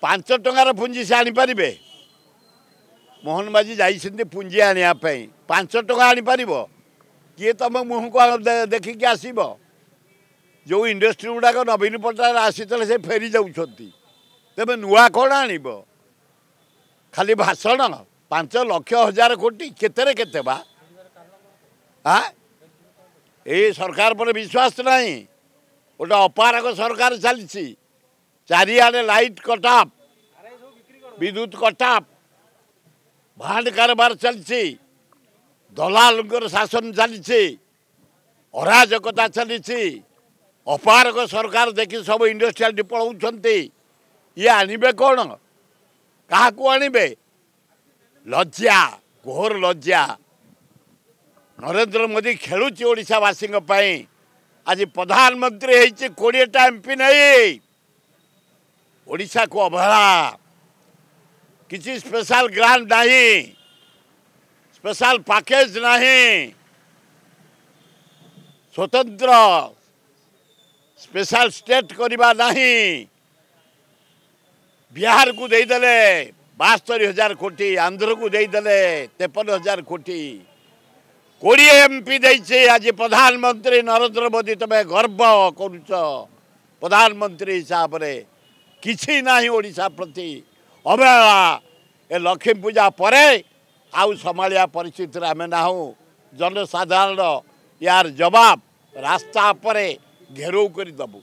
पांच टंकार पुंजी से आनीपारे मोहन माझी जाइए पुंजी आने पांच टका आनीपर किए तुम मुह को देखिकी आसब जो इंडस्ट्री गुड़ाक नवीन पट्टनायक आसी से फेरी जाऊँ तेज नुआ कौन आणब खाली भाषण 5 लाख 1000 कोटी केते केते बा हाँ ये सरकार पर विश्वास नहीं गोटे अपारक सरकार चली चारिआडे लाइट कटअप विद्युत कटअप भांड कारबार चलती दलाल शासन चली अराजकता चली अपारक सरकार देखी सब इंडस्ट्रियल पलाउंट ये आणबे कौन क्या आणबे लज्जा घोर लज्जा नरेंद्र मोदी खेलुची ओडिशावासी आज प्रधानमंत्री होती 20टा एमपी नहीं ओडिशा को अवहेला किसी स्पेशल ग्रांट नहीं स्पेशल पैकेज नहीं स्वतंत्र स्पेशल स्टेट करवा नहीं बिहार को देदेले 72,000 कोटी आंध्र को देदेले 53,000 कोटी 20 एमपी देइछे आज प्रधानमंत्री नरेंद्र मोदी तुम्हें गर्व करुच प्रधानमंत्री हिसाब से किसी नहीं ओडिशा प्रति अवहेला ए लक्ष्मी पूजा पर आउ संभालिया परिस्थिति आम ना जनसाधारण यार जवाब रास्ता पर घेराव कर दबू।